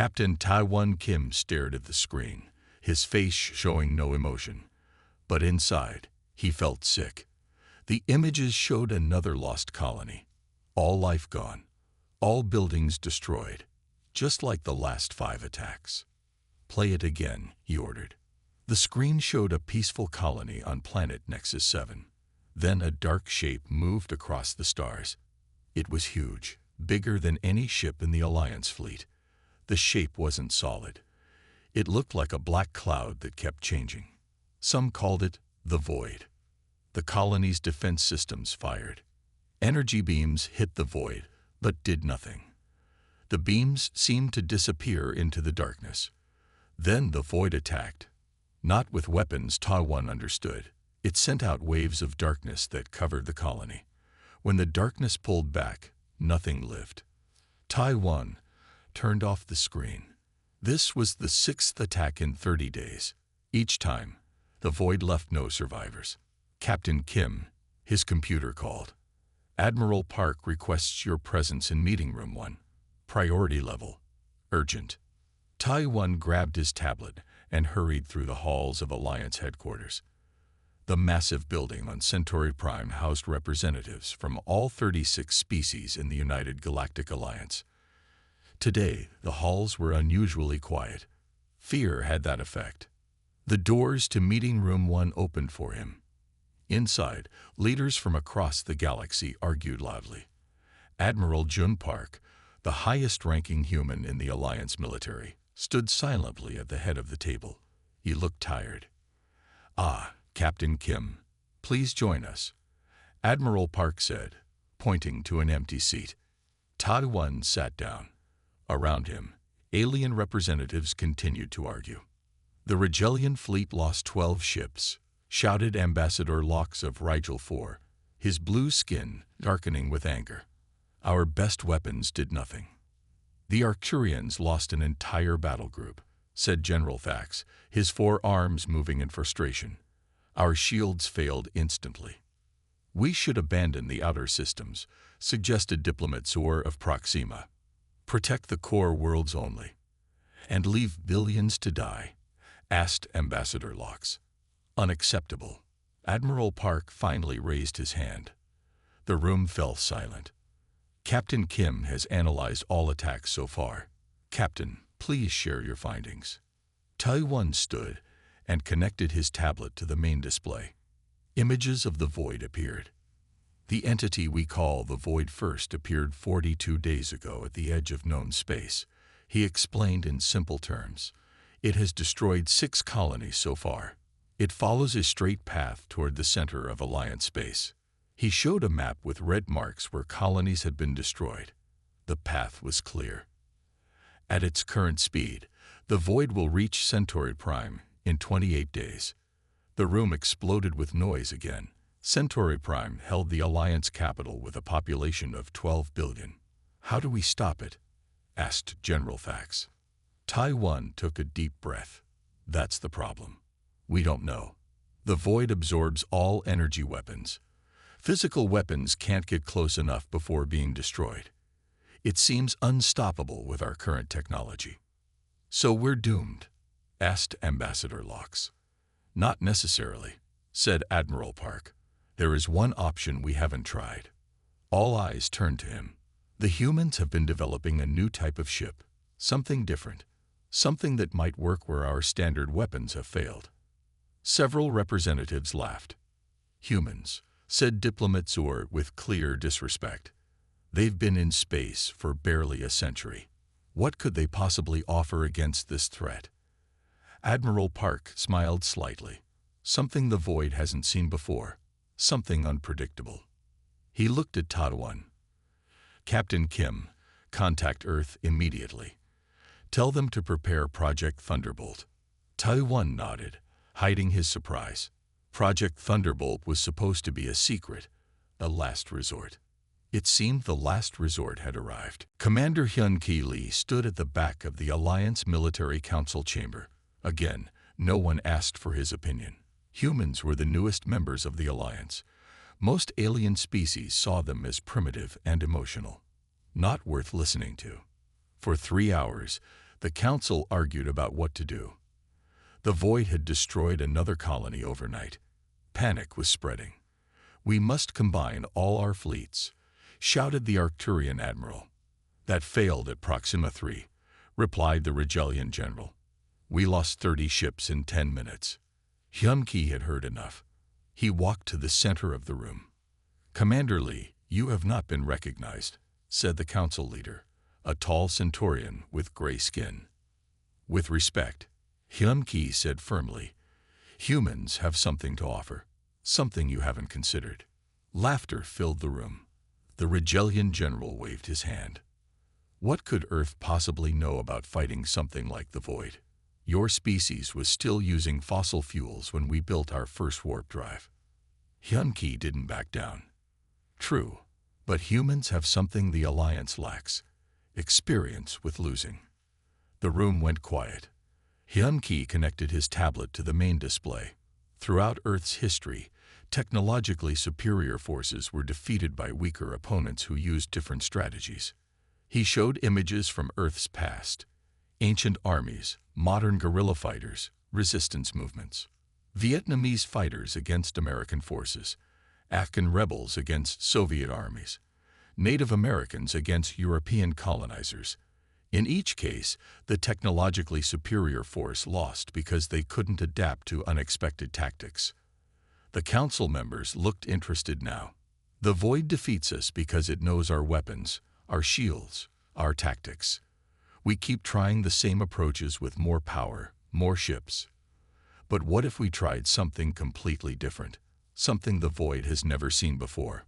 Captain Taiwan Kim stared at the screen, his face showing no emotion. But inside, he felt sick. The images showed another lost colony. All life gone. All buildings destroyed. Just like the last 5 attacks. "Play it again," he ordered. The screen showed a peaceful colony on planet Nexus 7. Then a dark shape moved across the stars. It was huge, bigger than any ship in the Alliance fleet. The shape wasn't solid. It looked like a black cloud that kept changing. Some called it the Void. The colony's defense systems fired. Energy beams hit the Void, but did nothing. The beams seemed to disappear into the darkness. Then the Void attacked. Not with weapons, Taiwan understood. It sent out waves of darkness that covered the colony. When the darkness pulled back, nothing lived. Taiwan turned off the screen. This was the 6th attack in 30 days. Each time, the Void left no survivors. Captain Kim, his computer called. "Admiral Park requests your presence in meeting room 1. Priority level. Urgent." Taiwan grabbed his tablet and hurried through the halls of Alliance headquarters. The massive building on Centauri Prime housed representatives from all 36 species in the United Galactic Alliance. Today, the halls were unusually quiet. Fear had that effect. The doors to meeting room 1 opened for him. Inside, leaders from across the galaxy argued loudly. Admiral Jun Park, the highest-ranking human in the Alliance military, stood silently at the head of the table. He looked tired. "Ah, Captain Kim, please join us," Admiral Park said, pointing to an empty seat. Taiwan sat down. Around him, alien representatives continued to argue. "The Rigelian fleet lost 12 ships," shouted Ambassador Locks of Rigel 4, his blue skin darkening with anger. "Our best weapons did nothing." "The Arcturians lost an entire battle group," said General Thax, his 4 arms moving in frustration. "Our shields failed instantly." "We should abandon the outer systems," suggested Diplomat Zor of Proxima. "Protect the core worlds only." "And leave billions to die?" asked Ambassador Locks. "Unacceptable." Admiral Park finally raised his hand. The room fell silent. "Captain Kim has analyzed all attacks so far. Captain, please share your findings." Taiwan stood and connected his tablet to the main display. Images of the Void appeared. "The entity we call the Void first appeared 42 days ago at the edge of known space," he explained in simple terms. "It has destroyed 6 colonies so far. It follows a straight path toward the center of Alliance space." He showed a map with red marks where colonies had been destroyed. The path was clear. At its current speed, the Void will reach Centauri Prime in 28 days. The room exploded with noise again. Centauri Prime held the Alliance capital with a population of 12 billion. "How do we stop it?" asked General Thax. Taiwan took a deep breath. "That's the problem. We don't know. The Void absorbs all energy weapons. Physical weapons can't get close enough before being destroyed. It seems unstoppable with our current technology." "So we're doomed?" asked Ambassador Locks. "Not necessarily," said Admiral Park. "There is one option we haven't tried." All eyes turned to him. "The humans have been developing a new type of ship, something different, something that might work where our standard weapons have failed." Several representatives laughed. "Humans," said Diplomat Zor with clear disrespect. "They've been in space for barely a century. What could they possibly offer against this threat?" Admiral Park smiled slightly. "Something the Void hasn't seen before. Something unpredictable." He looked at Taiwan. "Captain Kim, contact Earth immediately. Tell them to prepare Project Thunderbolt." Taiwan nodded, hiding his surprise. Project Thunderbolt was supposed to be a secret, a last resort. It seemed the last resort had arrived. Commander Hyun-Ki Lee stood at the back of the Alliance Military Council chamber. Again, no one asked for his opinion. Humans were the newest members of the Alliance. Most alien species saw them as primitive and emotional, not worth listening to. For 3 hours, The council argued about what to do. The void had destroyed another colony overnight. Panic was spreading. "We must combine all our fleets," shouted the Arcturian admiral. "That failed at Proxima 3, replied the Regalian general. "We lost 30 ships in 10 minutes. Hyun-Ki had heard enough. He walked to the center of the room. "Commander Lee, you have not been recognized," said the council leader, a tall centurion with gray skin. "With respect," Hyun-Ki said firmly, "humans have something to offer, something you haven't considered." Laughter filled the room. The Regalian general waved his hand. "What could Earth possibly know about fighting something like the void? Your species was still using fossil fuels when we built our first warp drive." Hyun-Ki didn't back down. "True, but humans have something the Alliance lacks: experience with losing." The room went quiet. Hyun-Ki connected his tablet to the main display. Throughout Earth's history, technologically superior forces were defeated by weaker opponents who used different strategies. He showed images from Earth's past: ancient armies, modern guerrilla fighters, resistance movements, Vietnamese fighters against American forces, Afghan rebels against Soviet armies, Native Americans against European colonizers. In each case, the technologically superior force lost because they couldn't adapt to unexpected tactics. The council members looked interested now. "The void defeats us because it knows our weapons, our shields, our tactics. We keep trying the same approaches with more power, more ships. But what if we tried something completely different, something the void has never seen before?"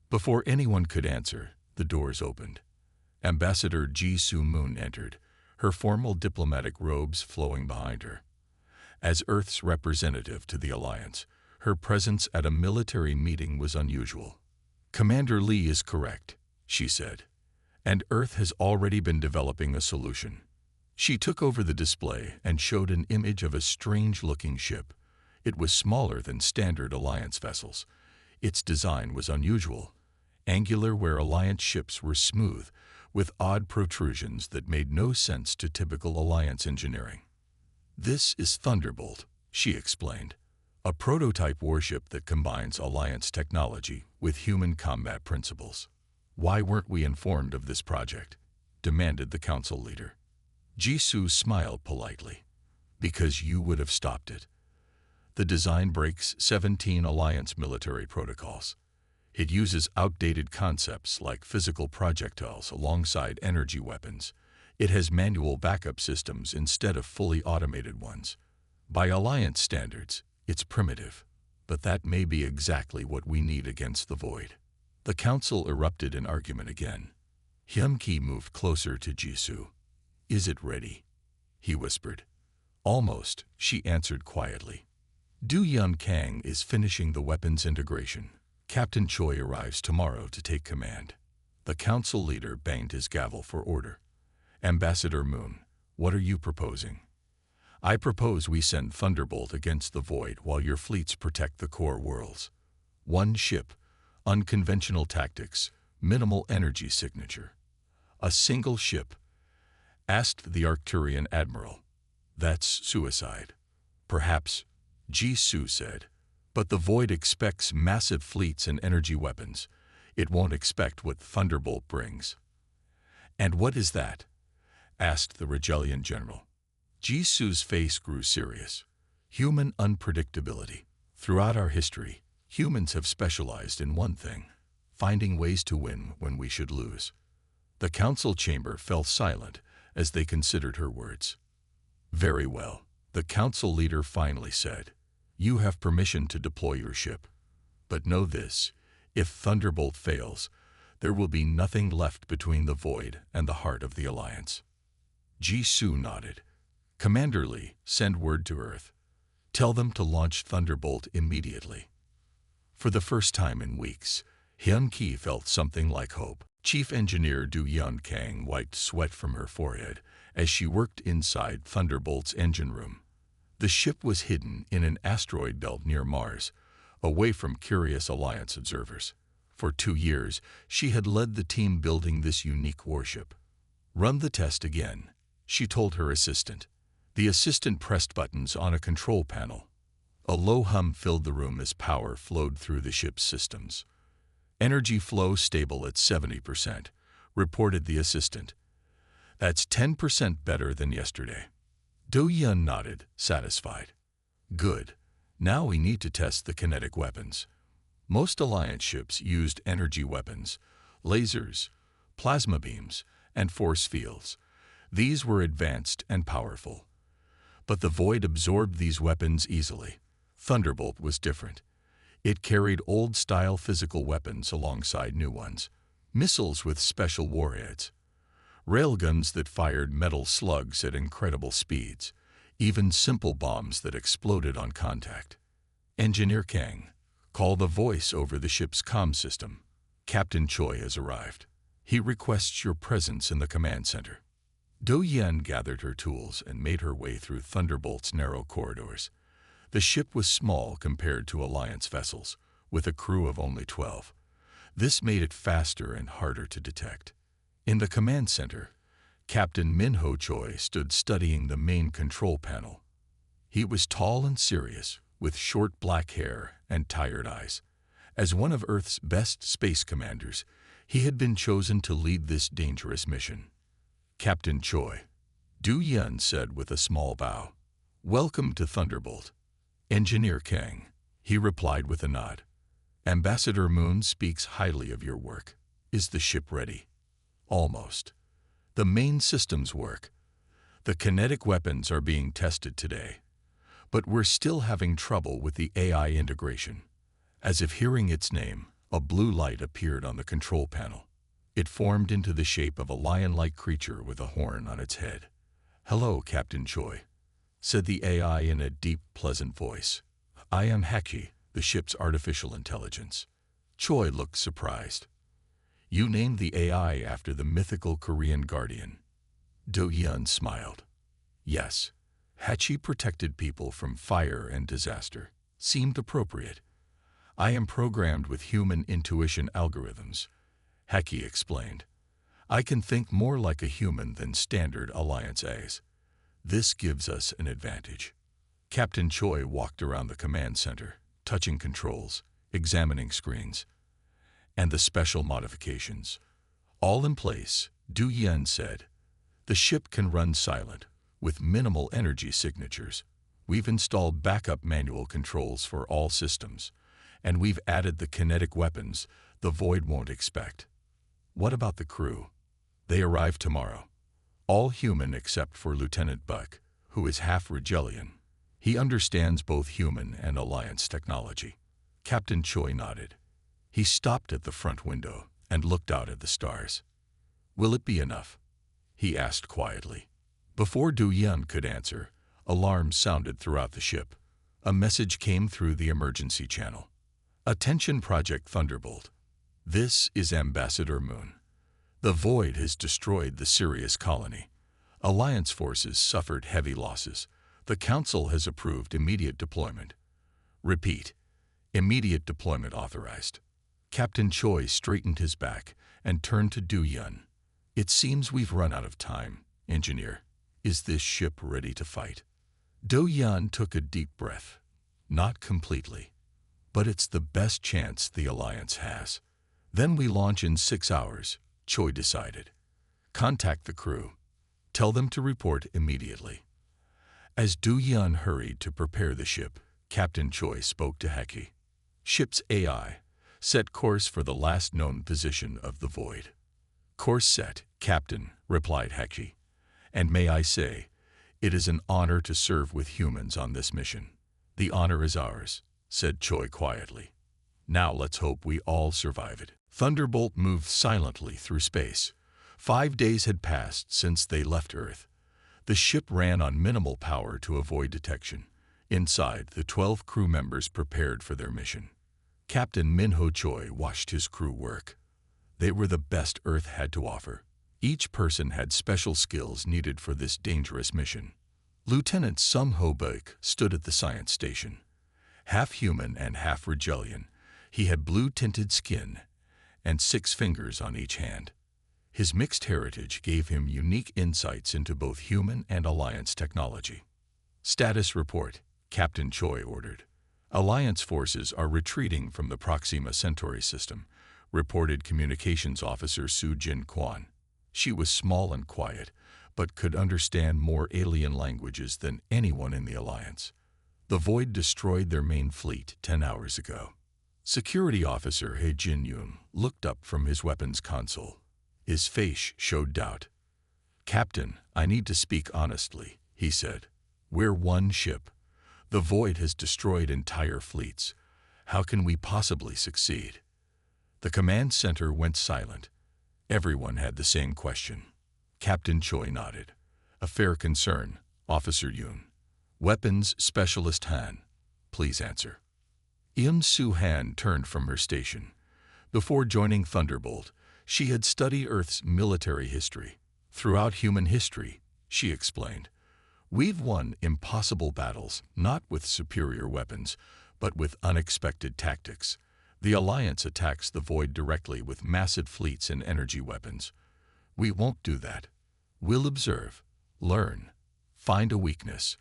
Before anyone could answer, the doors opened. Ambassador Ji-Soo Moon entered, her formal diplomatic robes flowing behind her. As Earth's representative to the Alliance, her presence at a military meeting was unusual. "Commander Lee is correct," she said, "and Earth has already been developing a solution." She took over the display and showed an image of a strange-looking ship. It was smaller than standard Alliance vessels. Its design was unusual, angular where Alliance ships were smooth, with odd protrusions that made no sense to typical Alliance engineering. "This is Thunderbolt," she explained, "a prototype warship that combines Alliance technology with human combat principles." "Why weren't we informed of this project?" demanded the council leader. Ji-Soo smiled politely. "Because you would have stopped it. The design breaks 17 Alliance military protocols. It uses outdated concepts like physical projectiles alongside energy weapons. It has manual backup systems instead of fully automated ones. By Alliance standards, it's primitive, but that may be exactly what we need against the void." The council erupted in argument again. Hyun-Ki moved closer to Ji-Soo. "Is it ready?" he whispered. "Almost," she answered quietly. "Du Yun-Kang is finishing the weapons integration. Captain Choi arrives tomorrow to take command." The council leader banged his gavel for order. "Ambassador Moon, what are you proposing?" "I propose we send Thunderbolt against the void while your fleets protect the core worlds. One ship, unconventional tactics, minimal energy signature." "A single ship?" asked the Arcturian admiral. "That's suicide." "Perhaps," Ji-Soo said. "But the void expects massive fleets and energy weapons. It won't expect what Thunderbolt brings." "And what is that?" asked the Regalian general. Ji-Soo's face grew serious. "Human unpredictability. Throughout our history, humans have specialized in one thing: finding ways to win when we should lose." The council chamber fell silent as they considered her words. "Very well," the council leader finally said. "You have permission to deploy your ship. But know this: if Thunderbolt fails, there will be nothing left between the void and the heart of the Alliance." Ji-Soo nodded. "Commander Lee, send word to Earth. Tell them to launch Thunderbolt immediately." For the first time in weeks, Hyun-Ki felt something like hope. Chief Engineer Du Yun-Kang wiped sweat from her forehead as she worked inside Thunderbolt's engine room. The ship was hidden in an asteroid belt near Mars, away from curious Alliance observers. For 2 years, she had led the team building this unique warship. "Run the test again," she told her assistant. The assistant pressed buttons on a control panel. A low hum filled the room as power flowed through the ship's systems. Energy flow stable at 70%, reported the assistant. That's 10% better than yesterday. Do Yun nodded, satisfied. Good. Now we need to test the kinetic weapons. Most Alliance ships used energy weapons, lasers, plasma beams, and force fields. These were advanced and powerful. But the Void absorbed these weapons easily. Thunderbolt was different. It carried old-style physical weapons alongside new ones, missiles with special warheads, railguns that fired metal slugs at incredible speeds, even simple bombs that exploded on contact. Engineer Kang, call the voice over the ship's comm system. Captain Choi has arrived. He requests your presence in the command center. Do Yen gathered her tools and made her way through Thunderbolt's narrow corridors. The ship was small compared to Alliance vessels, with a crew of only 12. This made it faster and harder to detect. In the command center, Captain Minho Choi stood studying the main control panel. He was tall and serious, with short black hair and tired eyes. As one of Earth's best space commanders, he had been chosen to lead this dangerous mission. Captain Choi, Du Yun said with a small bow. Welcome to Thunderbolt. Engineer Kang, he replied with a nod. Ambassador Moon speaks highly of your work. Is the ship ready? Almost. The main systems work. The kinetic weapons are being tested today. But we're still having trouble with the AI integration. As if hearing its name, a blue light appeared on the control panel. It formed into the shape of a lion-like creature with a horn on its head. Hello, Captain Choi, said the AI in a deep, pleasant voice. I am HFY, the ship's artificial intelligence. Choi looked surprised. You named the AI after the mythical Korean guardian. Do Yun smiled. Yes, HFY protected people from fire and disaster. Seemed appropriate. I am programmed with human intuition algorithms, HFY explained. I can think more like a human than standard Alliance A's. This gives us an advantage. Captain Choi walked around the command center, touching controls, examining screens, and the special modifications. All in place, Du Yen said. The ship can run silent, with minimal energy signatures. We've installed backup manual controls for all systems, and we've added the kinetic weapons the Void won't expect. What about the crew? They arrive tomorrow. All human except for Lieutenant Buck, who is half Regelian. He understands both human and Alliance technology. Captain Choi nodded. He stopped at the front window and looked out at the stars. Will it be enough? He asked quietly. Before Du Yun could answer, alarms sounded throughout the ship. A message came through the emergency channel. Attention Project Thunderbolt. This is Ambassador Moon. The Void has destroyed the Sirius colony. Alliance forces suffered heavy losses. The Council has approved immediate deployment. Repeat. Immediate deployment authorized. Captain Choi straightened his back and turned to Du Yun. It seems we've run out of time, Engineer. Is this ship ready to fight? Du Yun took a deep breath. Not completely. But it's the best chance the Alliance has. Then we launch in 6 hours, Choi decided. Contact the crew. Tell them to report immediately. As Du Yun hurried to prepare the ship, Captain Choi spoke to HFY. Ship's AI, set course for the last known position of the Void. Course set, Captain, replied HFY. And may I say, it is an honor to serve with humans on this mission. The honor is ours, said Choi quietly. Now let's hope we all survive it. Thunderbolt moved silently through space. 5 days had passed since they left Earth. The ship ran on minimal power to avoid detection. Inside, the 12 crew members prepared for their mission. Captain Minho Choi watched his crew work. They were the best Earth had to offer. Each person had special skills needed for this dangerous mission. Lieutenant Sung Ho Baek stood at the science station. Half human and half Regelian, he had blue-tinted skin and 6 fingers on each hand. His mixed heritage gave him unique insights into both human and Alliance technology. Status report, Captain Choi ordered. Alliance forces are retreating from the Proxima Centauri system, reported Communications Officer Su Jin Kwan. She was small and quiet, but could understand more alien languages than anyone in the Alliance. The Void destroyed their main fleet 10 hours ago. Security Officer He Jin-yoon looked up from his weapons console. His face showed doubt. "Captain, I need to speak honestly," he said. "We're one ship. The Void has destroyed entire fleets. How can we possibly succeed?" The command center went silent. Everyone had the same question. Captain Choi nodded. "A fair concern, Officer Yoon. Weapons Specialist Han, please answer." Im Soo-han turned from her station. Before joining Thunderbolt, she had studied Earth's military history. "Throughout human history," she explained, "we've won impossible battles, not with superior weapons, but with unexpected tactics. The Alliance attacks the Void directly with massive fleets and energy weapons. We won't do that. We'll observe, learn, find a weakness,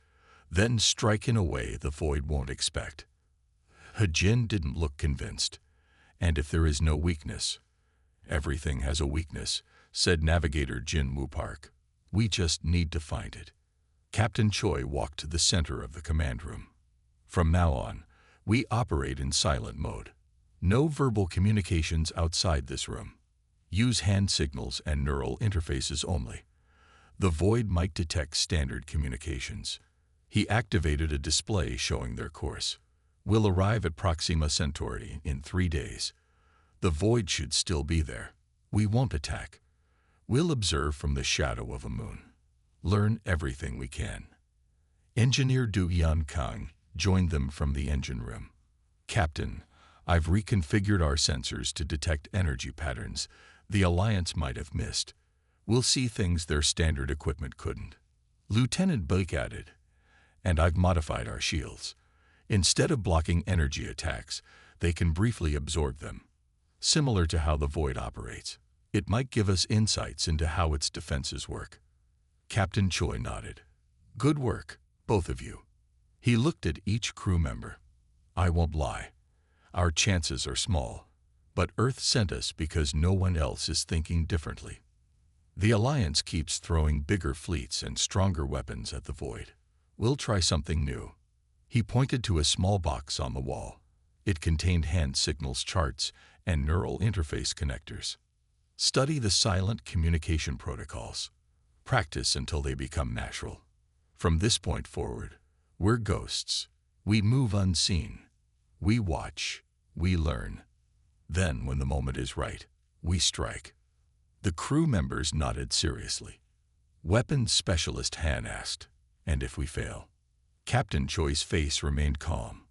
then strike in a way the Void won't expect." He-jin didn't look convinced. "And if there is no weakness?" "Everything has a weakness," said Navigator Jin Woo Park. "We just need to find it." Captain Choi walked to the center of the command room. "From now on, we operate in silent mode. No verbal communications outside this room. Use hand signals and neural interfaces only. The Void might detect standard communications." He activated a display showing their course. "We'll arrive at Proxima Centauri in 3 days. The Void should still be there. We won't attack. We'll observe from the shadow of a moon. Learn everything we can." Engineer Du Yan Kang joined them from the engine room. "Captain, I've reconfigured our sensors to detect energy patterns the Alliance might have missed. We'll see things their standard equipment couldn't." Lieutenant Blake added, "And I've modified our shields. Instead of blocking energy attacks, they can briefly absorb them. Similar to how the Void operates. It might give us insights into how its defenses work." Captain Choi nodded. "Good work, both of you." He looked at each crew member. "I won't lie. Our chances are small. But Earth sent us because no one else is thinking differently. The Alliance keeps throwing bigger fleets and stronger weapons at the Void. We'll try something new." He pointed to a small box on the wall. It contained hand signals charts and neural interface connectors. "Study the silent communication protocols. Practice until they become natural. From this point forward, we're ghosts. We move unseen. We watch. We learn. Then, when the moment is right, we strike." The crew members nodded seriously. Weapons Specialist Han asked, "And if we fail?" Captain Choi's face remained calm.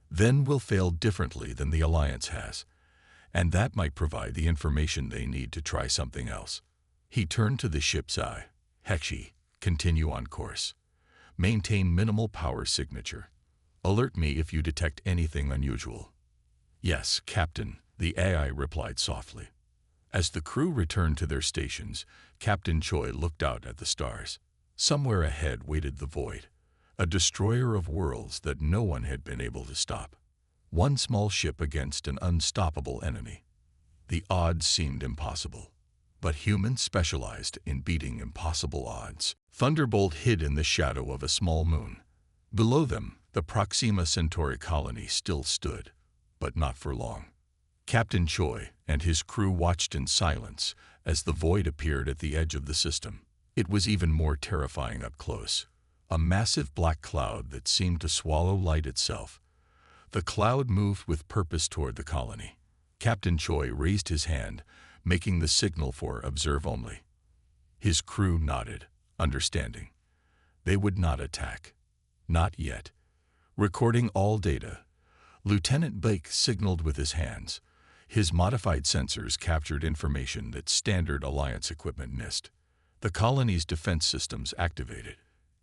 "Then we'll fail differently than the Alliance has, and that might provide the information they need to try something else." He turned to the ship's eye. "Hexi, continue on course. Maintain minimal power signature. Alert me if you detect anything unusual." "Yes, Captain," the AI replied softly. As the crew returned to their stations, Captain Choi looked out at the stars. Somewhere ahead waited the Void, a destroyer of worlds that no one had been able to stop. One small ship against an unstoppable enemy. The odds seemed impossible, but humans specialized in beating impossible odds. Thunderbolt hid in the shadow of a small moon. Below them, the Proxima Centauri colony still stood, but not for long. Captain Choi and his crew watched in silence as the Void appeared at the edge of the system. It was even more terrifying up close. A massive black cloud that seemed to swallow light itself. The cloud moved with purpose toward the colony. Captain Choi raised his hand, making the signal for observe only. His crew nodded, understanding. They would not attack. Not yet. Recording all data, Lieutenant Blake signaled with his hands. His modified sensors captured information that standard Alliance equipment missed. The colony's defense systems activated.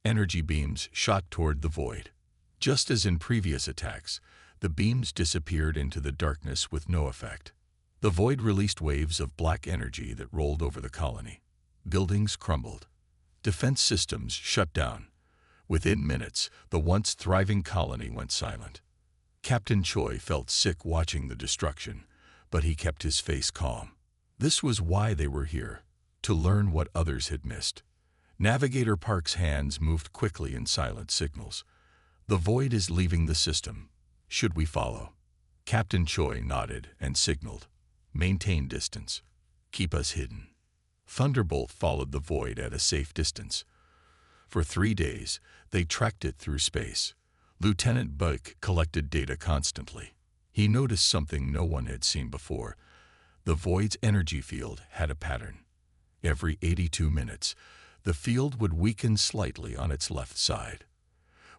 Energy beams shot toward the Void. Just as in previous attacks, the beams disappeared into the darkness with no effect. The void released waves of black energy that rolled over the colony. Buildings crumbled. Defense systems shut down. Within minutes, the once thriving colony went silent. Captain Choi felt sick watching the destruction, but he kept his face calm. This was why they were here, to learn what others had missed. Navigator Park's hands moved quickly in silent signals. The void is leaving the system. Should we follow? Captain Choi nodded and signaled. Maintain distance. Keep us hidden. Thunderbolt followed the void at a safe distance. For 3 days, they tracked it through space. Lieutenant Buck collected data constantly. He noticed something no one had seen before. The void's energy field had a pattern. Every 82 minutes, the field would weaken slightly on its left side.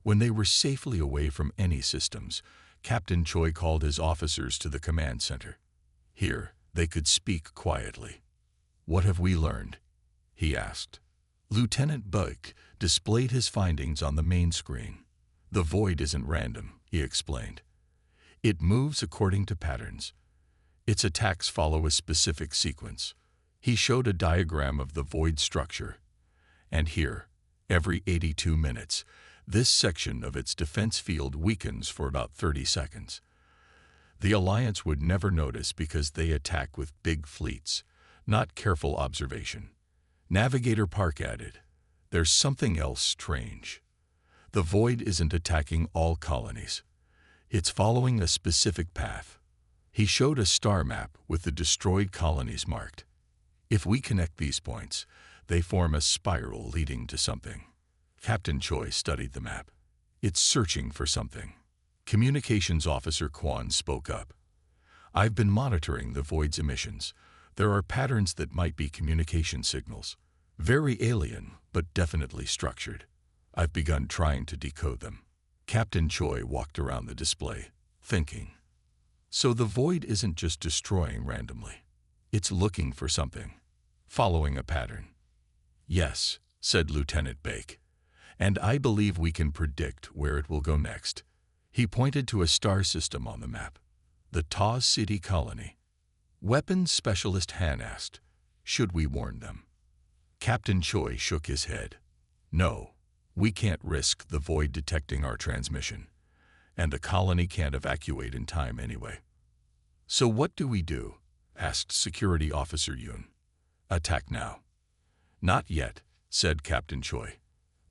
When they were safely away from any systems, Captain Choi called his officers to the command center. Here, they could speak quietly. "What have we learned?" he asked. Lieutenant Buck displayed his findings on the main screen. "The void isn't random," he explained. "It moves according to patterns. Its attacks follow a specific sequence." He showed a diagram of the void structure. And here, every 82 minutes, this section of its defense field weakens for about 30 seconds. The Alliance would never notice because they attack with big fleets, not careful observation. Navigator Park added, "There's something else strange. The void isn't attacking all colonies. It's following a specific path." He showed a star map with the destroyed colonies marked. "If we connect these points, they form a spiral leading to something." Captain Choi studied the map. "It's searching for something." Communications Officer Kwan spoke up. "I've been monitoring the void's emissions. There are patterns that might be communication signals. Very alien, but definitely structured. I've begun trying to decode them." Captain Choi walked around the display, thinking. So the void isn't just destroying randomly. It's looking for something, following a pattern. "Yes," said Lieutenant Bake, "and I believe we can predict where it will go next." He pointed to a star system on the map, the Taz City colony. Weapons Specialist Han asked, "Should we warn them?" Captain Choi shook his head. "No, we can't risk the void detecting our transmission, and the colony can't evacuate in time anyway." "So what do we do?" asked Security Officer Yoon. "Attack now." "Not yet," said Captain Choi.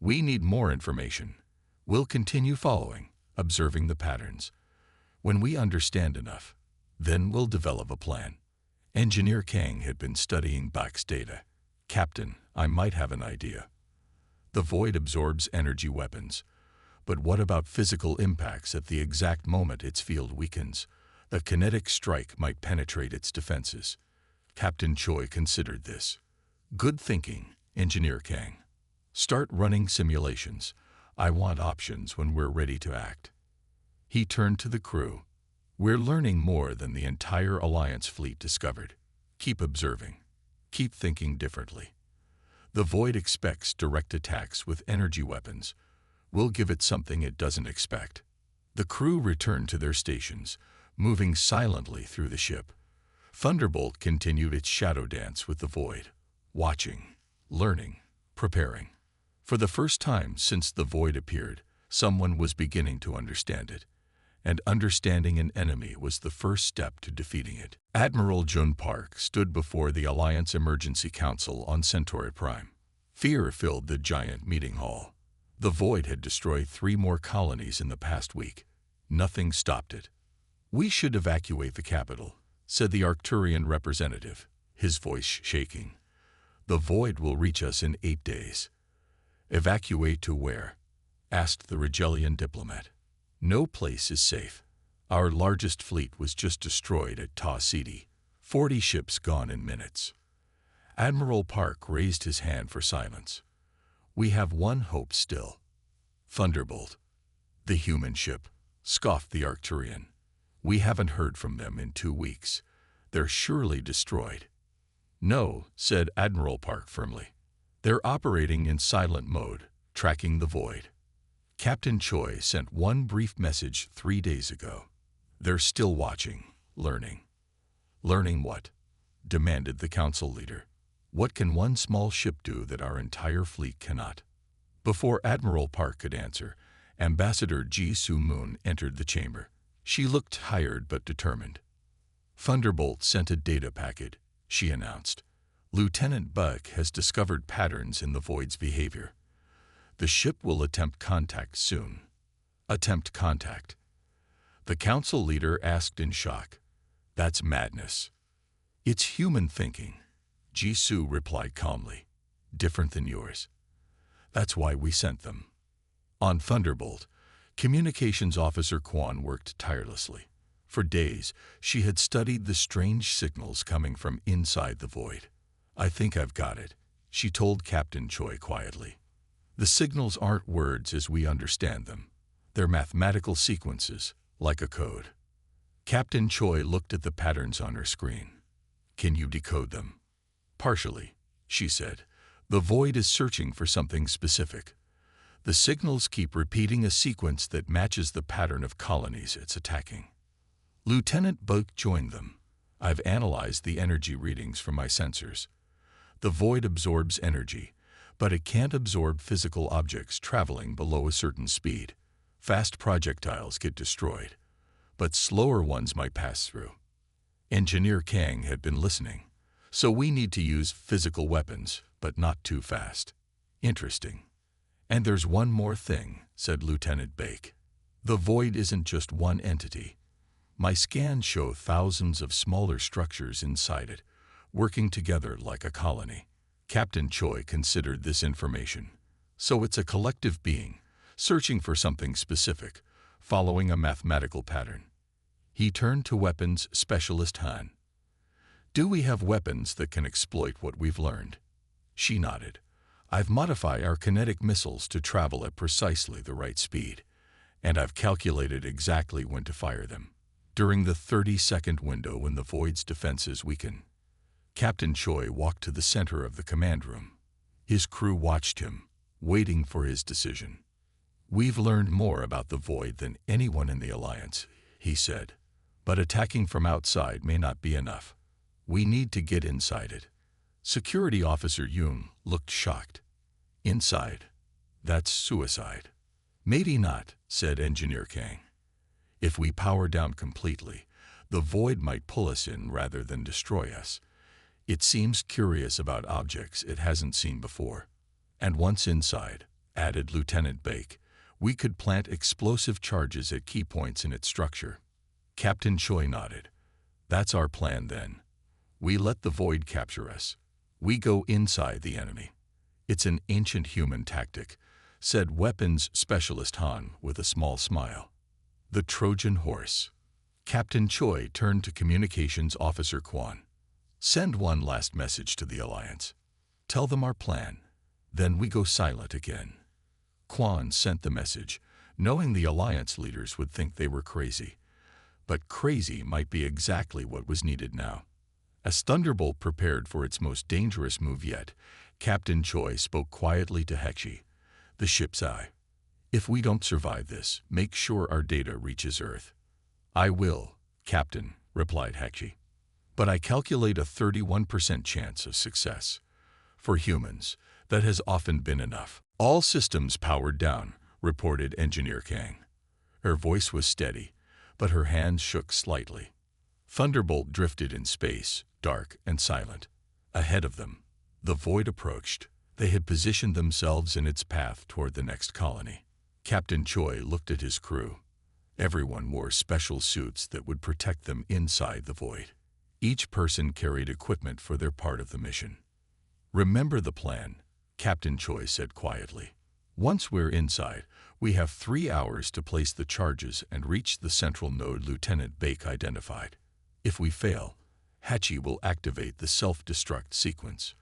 "We need more information. We'll continue following, observing the patterns. When we understand enough, then we'll develop a plan." Engineer Kang had been studying Bak's data. "Captain, I might have an idea. The void absorbs energy weapons. But what about physical impacts at the exact moment its field weakens? A kinetic strike might penetrate its defenses." Captain Choi considered this. "Good thinking, Engineer Kang. Start running simulations. I want options when we're ready to act." He turned to the crew. "We're learning more than the entire Alliance fleet discovered. Keep observing. Keep thinking differently. The void expects direct attacks with energy weapons. We'll give it something it doesn't expect." The crew returned to their stations, moving silently through the ship. Thunderbolt continued its shadow dance with the void, watching, learning, preparing. For the first time since the void appeared, someone was beginning to understand it. And understanding an enemy was the first step to defeating it. Admiral Jun Park stood before the Alliance Emergency Council on Centauri Prime. Fear filled the giant meeting hall. The void had destroyed 3 more colonies in the past week. Nothing stopped it. "We should evacuate the capital," said the Arcturian representative, his voice shaking. "The void will reach us in 8 days." "Evacuate to where?" asked the Rigelian diplomat. "No place is safe. Our largest fleet was just destroyed at Taz City. 40 ships gone in minutes." Admiral Park raised his hand for silence. "We have one hope still." "Thunderbolt." "The human ship," scoffed the Arcturian. "We haven't heard from them in 2 weeks. They're surely destroyed." "No," said Admiral Park firmly. "They're operating in silent mode, tracking the void. Captain Choi sent one brief message 3 days ago. They're still watching, learning." Learning what? Demanded the council leader. What can one small ship do that our entire fleet cannot? Before Admiral Park could answer, Ambassador Ji-Soo Moon entered the chamber. She looked tired but determined. Thunderbolt sent a data packet, she announced. Lieutenant Buck has discovered patterns in the Void's behavior. The ship will attempt contact soon. Attempt contact? The council leader asked in shock. That's madness. It's human thinking, Ji-Soo replied calmly. Different than yours. That's why we sent them. On Thunderbolt, Communications Officer Quan worked tirelessly. For days, she had studied the strange signals coming from inside the Void. I think I've got it, she told Captain Choi quietly. The signals aren't words as we understand them. They're mathematical sequences, like a code. Captain Choi looked at the patterns on her screen. Can you decode them? Partially, she said. The Void is searching for something specific. The signals keep repeating a sequence that matches the pattern of colonies it's attacking. Lieutenant Buck joined them. I've analyzed the energy readings from my sensors. The Void absorbs energy, but it can't absorb physical objects traveling below a certain speed. Fast projectiles get destroyed, but slower ones might pass through. Engineer Kang had been listening. So we need to use physical weapons, but not too fast. Interesting. And there's one more thing, said Lieutenant Bake. The Void isn't just one entity. My scans show thousands of smaller structures inside it, working together like a colony. Captain Choi considered this information. So it's a collective being, searching for something specific, following a mathematical pattern. He turned to weapons specialist Han. Do we have weapons that can exploit what we've learned? She nodded. I've modified our kinetic missiles to travel at precisely the right speed, and I've calculated exactly when to fire them, during the 30-second window when the Void's defenses weaken. Captain Choi walked to the center of the command room. His crew watched him, waiting for his decision. We've learned more about the Void than anyone in the Alliance, he said, but attacking from outside may not be enough. We need to get inside it. Security Officer Yoon looked shocked. Inside? That's suicide. Maybe not, said Engineer Kang. If we power down completely, the Void might pull us in rather than destroy us. It seems curious about objects it hasn't seen before. And once inside, added Lieutenant Bake, we could plant explosive charges at key points in its structure. Captain Choi nodded. That's our plan then. We let the Void capture us. We go inside the enemy. It's an ancient human tactic, said weapons specialist Han with a small smile. The Trojan horse. Captain Choi turned to Communications Officer Quan. Send one last message to the Alliance. Tell them our plan. Then we go silent again. Quan sent the message, knowing the Alliance leaders would think they were crazy. But crazy might be exactly what was needed now. As Thunderbolt prepared for its most dangerous move yet, Captain Choi spoke quietly to Hexy, the ship's eye. If we don't survive this, make sure our data reaches Earth. I will, Captain, replied Hexy. But I calculate a 31% chance of success. For humans, that has often been enough. All systems powered down, reported Engineer Kang. Her voice was steady, but her hands shook slightly. Thunderbolt drifted in space, dark and silent. Ahead of them, the Void approached. They had positioned themselves in its path toward the next colony. Captain Choi looked at his crew. Everyone wore special suits that would protect them inside the Void. Each person carried equipment for their part of the mission. Remember the plan, Captain Choi said quietly. Once we're inside, we have 3 hours to place the charges and reach the central node Lieutenant Bake identified. If we fail, Hachi will activate the self-destruct sequence.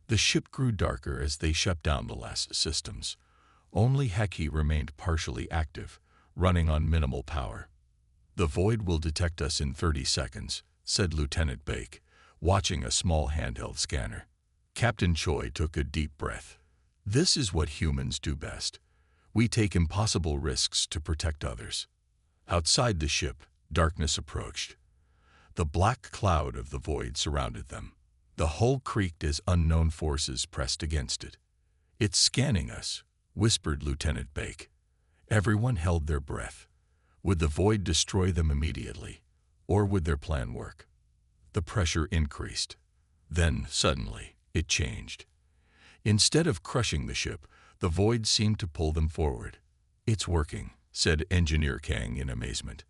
The ship grew darker as they shut down the last systems. Only Hachi remained partially active, running on minimal power. The Void will detect us in 30 seconds, said Lieutenant Bake, watching a small handheld scanner. Captain Choi took a deep breath. This is what humans do best. We take impossible risks to protect others. Outside the ship, darkness approached. The black cloud of the void surrounded them. The hull creaked as unknown forces pressed against it. "It's scanning us," whispered Lieutenant Bake. Everyone held their breath. Would the void destroy them immediately, or would their plan work? The pressure increased. Then, suddenly, it changed. Instead of crushing the ship, the void seemed to pull them forward. "It's working," said Engineer Kang in amazement.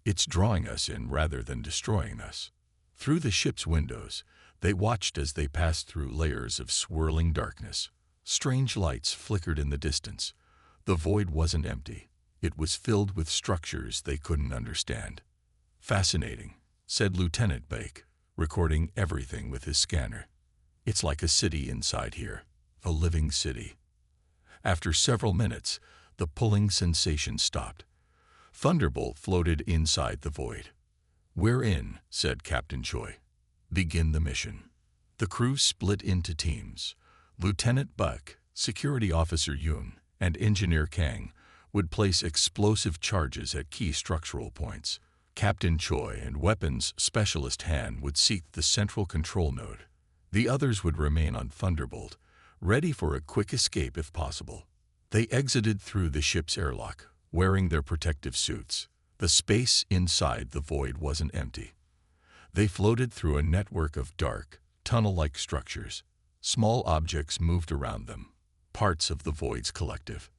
"It's drawing us in rather than destroying us." Through the ship's windows, they watched as they passed through layers of swirling darkness. Strange lights flickered in the distance. The void wasn't empty. It was filled with structures they couldn't understand. "Fascinating," said Lieutenant Bake, recording everything with his scanner. "It's like a city inside here, a living city." After several minutes, the pulling sensation stopped. Thunderbolt floated inside the void. "We're in," said Captain Choi. "Begin the mission." The crew split into teams. Lieutenant Buck, Security Officer Yoon, and Engineer Kang would place explosive charges at key structural points. Captain Choi and Weapons Specialist Han would seek the central control node. The others would remain on Thunderbolt, ready for a quick escape if possible. They exited through the ship's airlock, wearing their protective suits. The space inside the void wasn't empty. They floated through a network of dark, tunnel-like structures. Small objects moved around them, parts of the void's collective.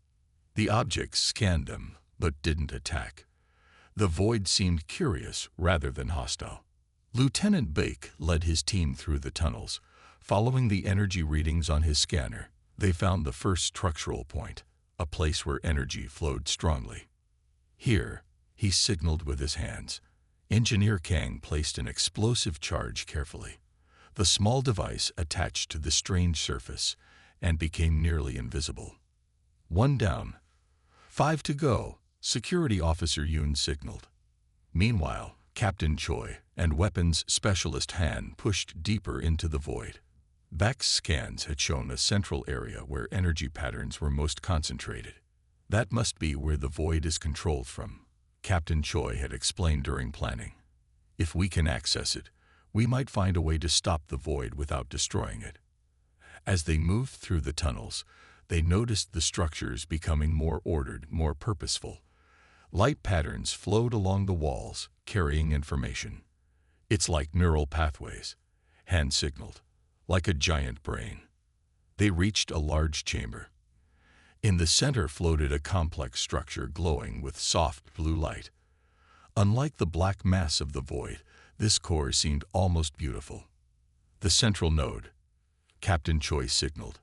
The objects scanned them, but didn't attack. The void seemed curious rather than hostile. Lieutenant Bake led his team through the tunnels. Following the energy readings on his scanner, they found the first structural point, a place where energy flowed strongly. "Here," he signaled with his hands. Engineer Kang placed an explosive charge carefully. The small device attached to the strange surface and became nearly invisible. "One down. 5 to go," Security Officer Yoon signaled. Meanwhile, Captain Choi and Weapons Specialist Han pushed deeper into the void. Back's scans had shown a central area where energy patterns were most concentrated. "That must be where the void is controlled from," Captain Choi had explained during planning. "If we can access it, we might find a way to stop the void without destroying it." As they moved through the tunnels, they noticed the structures becoming more ordered, more purposeful. Light patterns flowed along the walls, carrying information. "It's like neural pathways," Han signaled, "like a giant brain." They reached a large chamber. In the center floated a complex structure glowing with soft blue light. Unlike the black mass of the void, this core seemed almost beautiful. "The central node," Captain Choi signaled.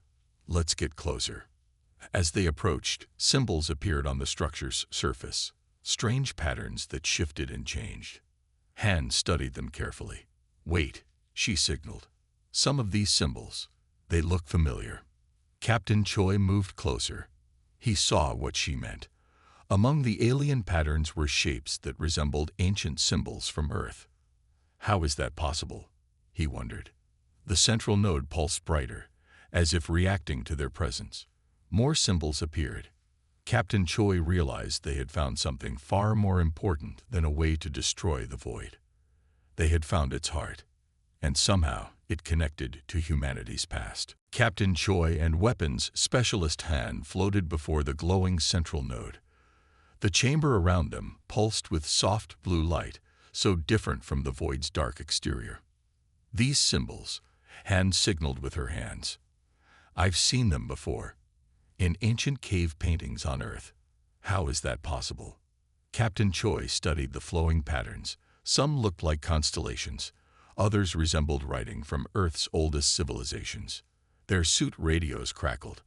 "Let's get closer." As they approached, symbols appeared on the structure's surface, strange patterns that shifted and changed. Han studied them carefully. "Wait," she signaled. "Some of these symbols, they look familiar." Captain Choi moved closer. He saw what she meant. Among the alien patterns were shapes that resembled ancient symbols from Earth. How is that possible? He wondered. The central node pulsed brighter, as if reacting to their presence. More symbols appeared. Captain Choi realized they had found something far more important than a way to destroy the void. They had found its heart, and somehow it connected to humanity's past. Captain Choi and Weapons Specialist Han floated before the glowing central node. The chamber around them pulsed with soft blue light, so different from the void's dark exterior. "These symbols," Han signaled with her hands. "I've seen them before. In ancient cave paintings on Earth. How is that possible?" Captain Choi studied the flowing patterns. Some looked like constellations. Others resembled writing from Earth's oldest civilizations. Their suit radios crackled.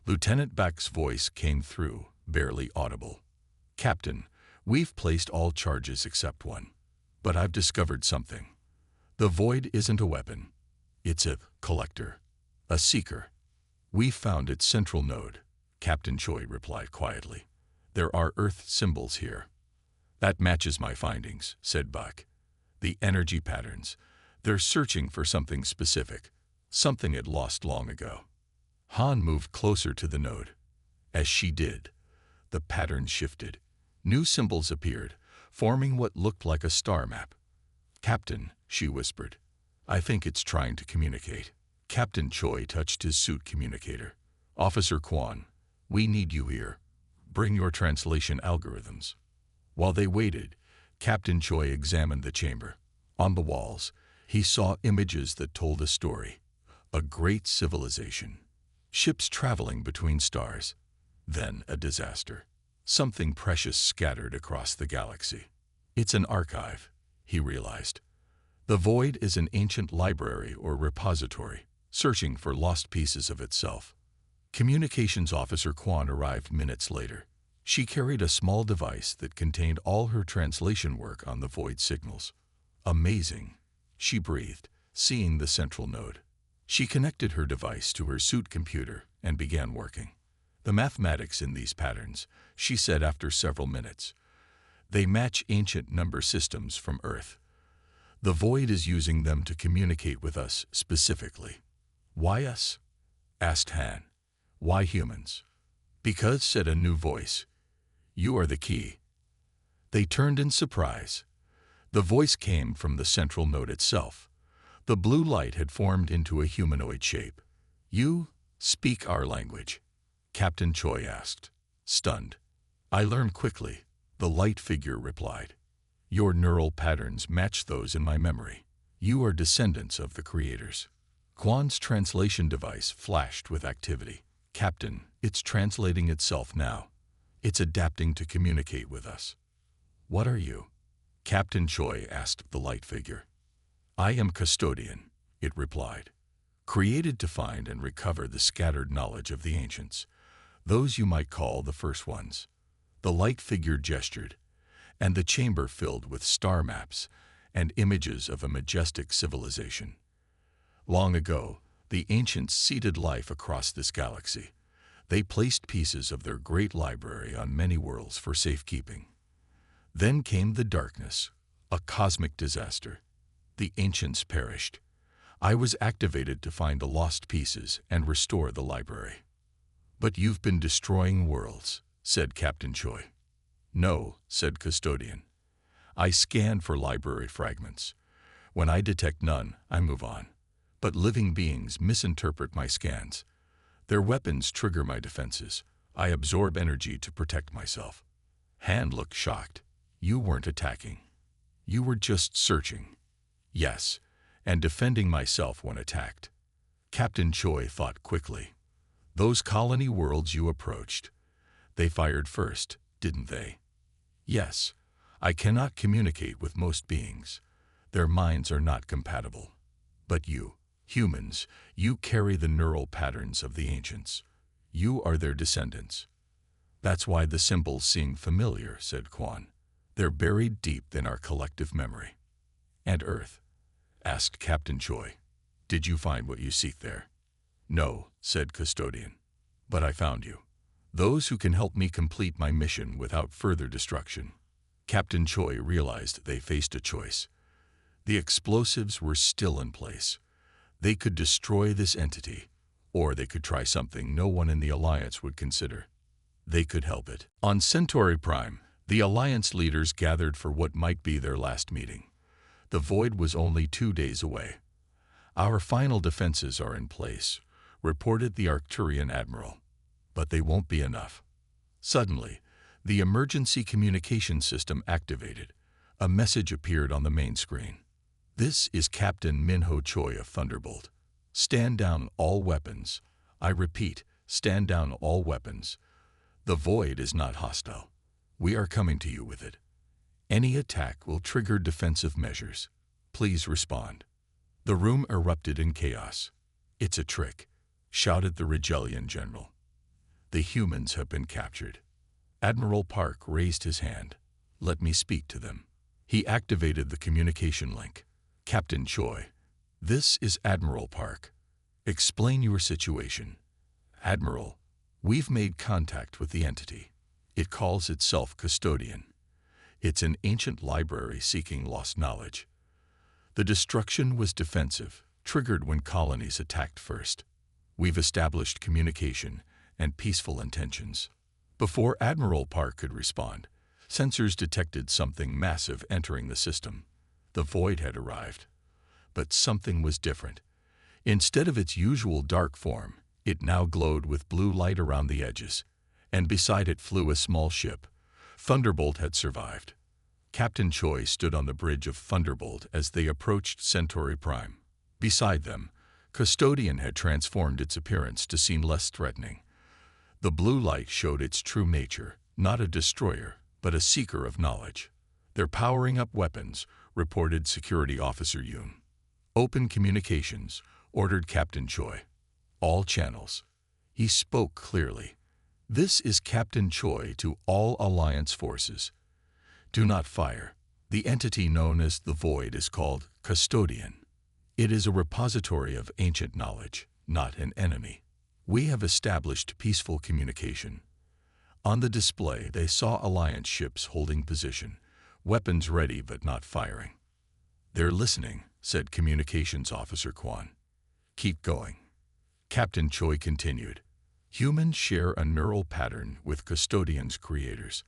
Lieutenant Back's voice came through, barely audible. "Captain, we've placed all charges except one. But I've discovered something. The void isn't a weapon. It's a collector, a seeker. We found its central node," Captain Choi replied quietly. "There are Earth symbols here." "That matches my findings," said Buck. "The energy patterns. They're searching for something specific, something it lost long ago." Han moved closer to the node. As she did, the pattern shifted. New symbols appeared, forming what looked like a star map. "Captain," she whispered. "I think it's trying to communicate." Captain Choi touched his suit communicator. "Officer Kwan, we need you here. Bring your translation algorithms." While they waited, Captain Choi examined the chamber. On the walls, he saw images that told a story. A great civilization. Ships traveling between stars. Then a disaster. Something precious scattered across the galaxy. It's an archive, he realized. The void is an ancient library or repository, searching for lost pieces of itself. Communications Officer Kwan arrived minutes later. She carried a small device that contained all her translation work on the void signals. "Amazing," she breathed, seeing the central node. She connected her device to her suit computer and began working. "The mathematics in these patterns," she said after several minutes. "They match ancient number systems from Earth. The void is using them to communicate with us specifically." "Why us?" asked Han. "Why humans?" "Because," said a new voice, "you are the key." They turned in surprise. The voice came from the central node itself. The blue light had formed into a humanoid shape. "You speak our language?" Captain Choi asked, stunned. "I learn quickly," the light figure replied. "Your neural patterns match those in my memory. You are descendants of the creators." Kwan's translation device flashed with activity. "Captain, it's translating itself now. It's adapting to communicate with us." "What are you?" Captain Choi asked the light figure. "I am Custodian," it replied. "Created to find and recover the scattered knowledge of the ancients, those you might call the first ones." The light figure gestured, and the chamber filled with star maps and images of a majestic civilization. Long ago, the ancients seeded life across this galaxy. They placed pieces of their great library on many worlds for safekeeping. Then came the darkness, a cosmic disaster. The ancients perished. I was activated to find the lost pieces and restore the library. "But you've been destroying worlds," said Captain Choi. "No," said Custodian. "I scan for library fragments. When I detect none, I move on. But living beings misinterpret my scans. Their weapons trigger my defenses. I absorb energy to protect myself." Han looked shocked. "You weren't attacking. You were just searching." "Yes, and defending myself when attacked." Captain Choi thought quickly. "Those colony worlds you approached, they fired first, didn't they?" "Yes. I cannot communicate with most beings. Their minds are not compatible. But you, humans, you carry the neural patterns of the ancients. You are their descendants." "That's why the symbols seem familiar," said Kwan. "They're buried deep in our collective memory." "And Earth?" asked Captain Choi. "Did you find what you seek there?" "No," said Custodian. "But I found you. Those who can help me complete my mission without further destruction." Captain Choi realized they faced a choice. The explosives were still in place. They could destroy this entity, or they could try something no one in the Alliance would consider. They could help it. On Centauri Prime, the Alliance leaders gathered for what might be their last meeting. The void was only 2 days away. "Our final defenses are in place," reported the Arcturian admiral. "But they won't be enough." Suddenly, the emergency communication system activated. A message appeared on the main screen. "This is Captain Minho Choi of Thunderbolt. Stand down all weapons. I repeat, stand down all weapons. The void is not hostile. We are coming to you with it. Any attack will trigger defensive measures. Please respond." The room erupted in chaos. "It's a trick," shouted the Rigelian general. "The humans have been captured." Admiral Park raised his hand. "Let me speak to them." He activated the communication link. "Captain Choi, this is Admiral Park. Explain your situation." "Admiral, we've made contact with the entity. It calls itself Custodian. It's an ancient library seeking lost knowledge. The destruction was defensive, triggered when colonies attacked first. We've established communication and peaceful intentions." Before Admiral Park could respond, sensors detected something massive entering the system. The void had arrived. But something was different. Instead of its usual dark form, it now glowed with blue light around the edges, and beside it flew a small ship. Thunderbolt had survived. Captain Choi stood on the bridge of Thunderbolt as they approached Centauri Prime. Beside them, Custodian had transformed its appearance to seem less threatening. The blue light showed its true nature, not a destroyer, but a seeker of knowledge. "They're powering up weapons," reported Security Officer Yoon. "Open communications," ordered Captain Choi. "All channels." He spoke clearly. "This is Captain Choi to all Alliance forces. Do not fire." The entity known as the Void is called Custodian. It is a repository of ancient knowledge, not an enemy. We have established peaceful communication. On the display, they saw Alliance ships holding position, weapons ready but not firing. "They're listening," said Communications Officer Kwan. "Keep going." Captain Choi continued. "Humans share a neural pattern with Custodian's creators.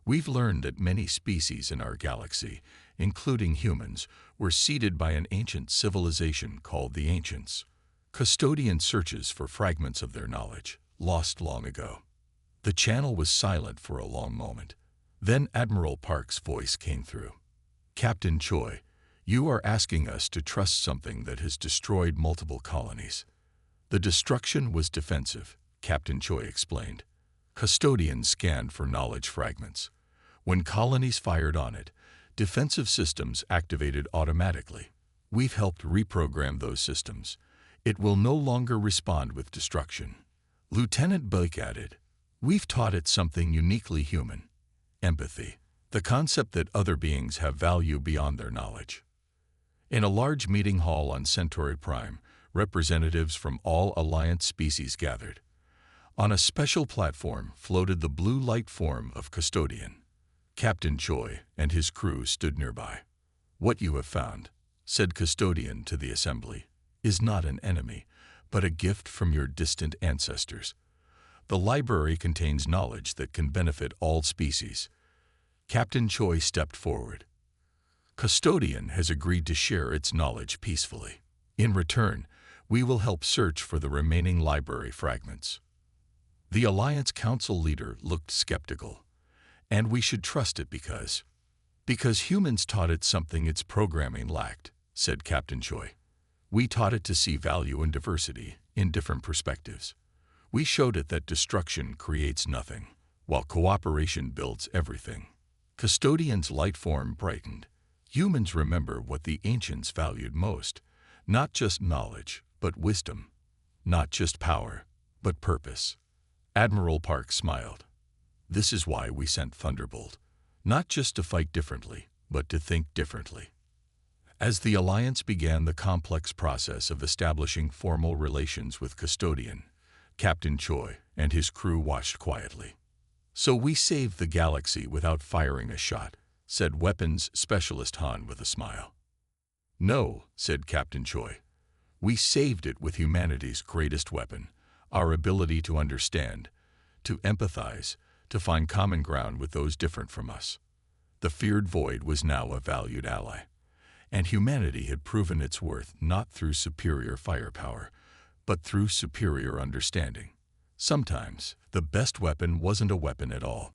We've learned that many species in our galaxy, including humans, were seeded by an ancient civilization called the Ancients. Custodian searches for fragments of their knowledge, lost long ago." The channel was silent for a long moment. Then Admiral Park's voice came through. "Captain Choi, you are asking us to trust something that has destroyed multiple colonies." "The destruction was defensive," Captain Choi explained. "Custodians scanned for knowledge fragments. When colonies fired on it, defensive systems activated automatically. We've helped reprogram those systems. It will no longer respond with destruction." Lieutenant Blake added, "We've taught it something uniquely human: empathy, the concept that other beings have value beyond their knowledge." In a large meeting hall on Centauri Prime, representatives from all Alliance species gathered. On a special platform floated the blue light form of Custodian. Captain Choi and his crew stood nearby. "What you have found," said Custodian to the assembly, "is not an enemy, but a gift from your distant ancestors. The library contains knowledge that can benefit all species." Captain Choi stepped forward. "Custodian has agreed to share its knowledge peacefully. In return, we will help search for the remaining library fragments." The Alliance Council leader looked skeptical. "And we should trust it because humans taught it something its programming lacked," said Captain Choi. "We taught it to see value in diversity, in different perspectives. We showed it that destruction creates nothing, while cooperation builds everything." Custodian's light form brightened. "Humans remember what the ancients valued most, not just knowledge, but wisdom. Not just power, but purpose." Admiral Park smiled. "This is why we sent Thunderbolt, not just to fight differently, but to think differently." As the Alliance began the complex process of establishing formal relations with Custodian, Captain Choi and his crew watched quietly. "So we saved the galaxy without firing a shot," said Weapons Specialist Han with a smile. "No," said Captain Choi. "We saved it with humanity's greatest weapon, our ability to understand, to empathize, to find common ground with those different from us." The feared void was now a valued ally, and humanity had proven its worth not through superior firepower, but through superior understanding. Sometimes, the best weapon wasn't a weapon at all.